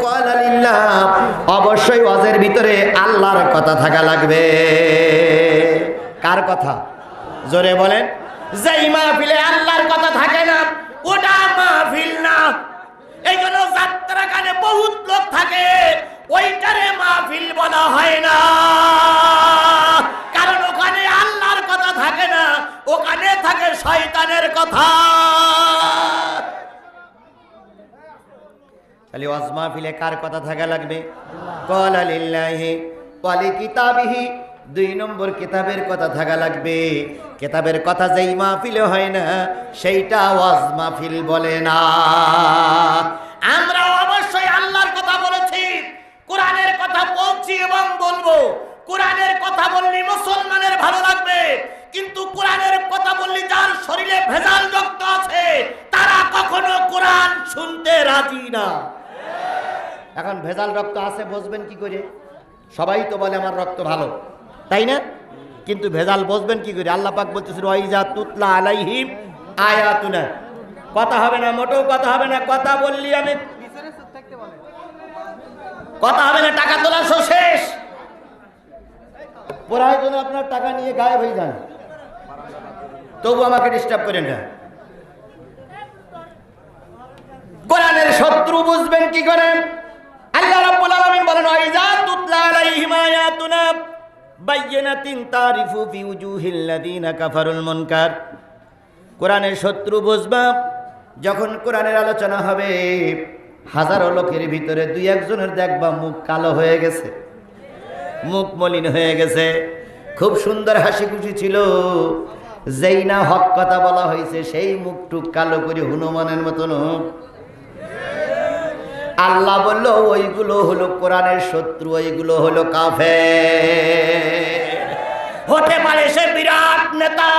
ক্বালা লিল্লাহ, অবশ্যই ওয়াজের ভিতরে আল্লাহর কথা থাকা লাগবে। কার কথা? জোরে বলেন। যেই মাহফিলে আল্লাহর কথা থাকে না ওটা মাহফিল না। এই জন্য যাত্রা গানে বহুত লোক থাকে, ওইটারে মাহফিল বলা হয় না, কারণ ওখানে আল্লাহর কথা থাকে না, ওখানে থাকে শয়তানের কথা। তাহলে ওয়াজ মাহফিলে কার কথা থাকা লাগবে? ক্বালা লিল্লাহি ওয়া লিকিতাবিহি, 2 নম্বর কিতাবের কথা থাকা লাগবে। কিতাবের কথা যেই মাহফিলে হয় না সেইটা ওয়াজ মাহফিল বলে না। আমরা অবশ্যই আল্লাহর কথা বলেছি, কোরআনের কথা বলছি এবং বলবো। কোরআনের কথা বললে মুসলমানের ভালো লাগবে, কিন্তু কোরআনের কথা বললে যার শরীরে ভেজাল রক্ত আছে তারা কখনো কোরআন শুনতে রাজি না। এখন ভেজাল রক্ত আছে বুঝবেন কি করে? সবাই তো বলে আমার রক্ত ভালো, তাই না? কিন্তু ভেজাল বুঝবেন কি করে? আল্লাহ পাক বলতেছেন ওয়াইজা তুতলা আলাইহিম আয়াতুনা, কথা হবে না, মোটেও কথা হবে না। কথা বললি আমি কথা হবে না, টাকা তোলা শেষ, পড়ার জন্য আপনার টাকা নিয়ে গায়েব হয়ে যান, তবু আমাকে ডিস্টার্ব করেন না। কোরআনের শত্রু বুঝবেন কি করে? আল্লাহ রাব্বুল আলামিন বলেন ওয়াইজা তুতলা আলাইহিম আয়াতুনা বাইয়িনাতিন তারিফু ফি উজুহিল লাযিনা কাফারুল মুনকার। কোরআনের শত্রু বুঝবা যখন কোরআনের আলোচনা হবে, হাজারো লোকের ভিতরে 2-1 জনের দেখবা মুখ কালো হয়ে গেছে, মুখ মলিন হয়ে গেছে। খুব সুন্দর হাসি খুশি ছিল, যেই না হক কথা বলা হয়েছে সেই মুখটুক কালো করে হনুমানের মতন। আল্লাহ বলল ওইগুলো হলো কোরআনের শত্রু, ওইগুলো হলো কাফের। হতে পারে সে বিরাট নেতা,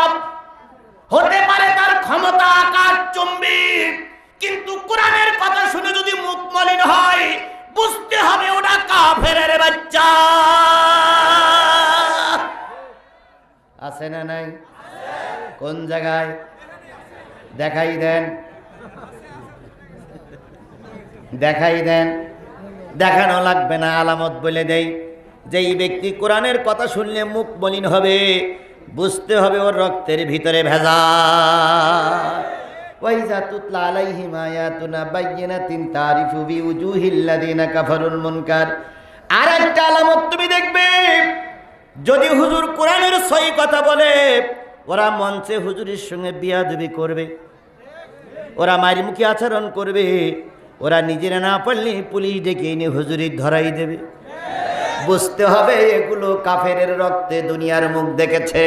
হতে পারে তার ক্ষমতা আকাশচুম্বী, কিন্তু কোরআনের কথা শুনে যদি মুখ মলিন হয় বুঝতে হবে ওটা কাফেরের বাচ্চা। আছে না নাই? কোন জায়গায়? দেখাই দেন, দেখাই দেন। দেখানো লাগবে না, আলামত বলে দেই। যেই ব্যক্তি কোরআনের কথা শুনলে মুখ মলিন হবে বুঝতে হবে ওর রক্তের ভিতরে ভেজাল। ওয়াইজা তুতলা আলাইহিম আয়াতুনা বাইয়িনাতিন তারিফু ফি উজুহিল লাযিনা কাফারুল মুনকার। আরেকটা আলামত তুমি দেখবে, যদি হুজুর কোরআনের সহি কথা বলে ওরা মঞ্চে হুজুরের সঙ্গে বিয়াদবি করবে, ওরা মারিমুখী আচরণ করবে, ওরা নিজেরা না পারলে পুলিশ ডেকে এনে হুজুরি ধরাই দেবে। বুঝতে হবে এগুলো কাফেরের রক্তে দুনিয়ার মুখ দেখেছে।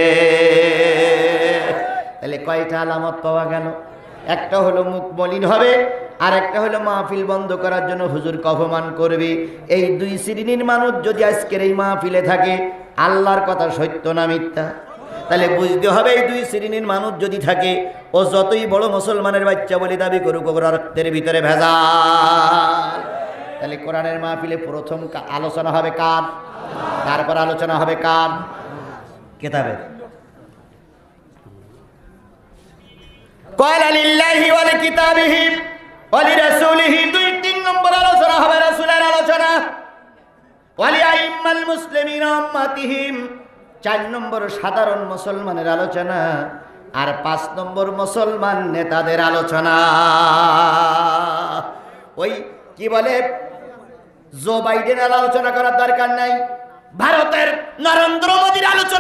তাহলে কয়টা আলামত পাওয়া গেল? একটা হলো মুখ মলিন হবে, আর একটা হলো মাহফিল বন্ধ করার জন্য হুজুরকে অপমান করবে। এই 2 শ্রেণীর মানুষ যদি আজকের এই মাহফিলে থাকে, আল্লাহর কথা সত্য না মিথ্যা? তাহলে বুঝতে হবে এই 2 শ্রেণীর মানুষ যদি থাকে, ও যতই বড় মুসলমানের বাচ্চা বলে দাবি করুক, ওর রক্তের ভিতরে ভেজাল। তাহলে কোরআনের মাহফিলে প্রথম আলোচনা হবে কার? তারপর আলোচনা হবে কার? কিতাবের। ক্বালা লিল্লাহি ওয়া লিকিতাবিহি ওয়া লিরাসূলিহি, 2-3 নম্বর আলোচনা হবে রাসূলের আলোচনা। ওয়া লিআইম্মাল মুসলিমিনা উম্মাতিহিম, 4 নম্বর সাধারণ মুসলমানের আলোচনা। আর 5 নম্বর মুসলমান নেতাদের আলোচনা। ওই কি বলে জো বাইডেনের আলোচনা করার দরকার নাই, ভারতের নরেন্দ্র মোদীর আলোচনা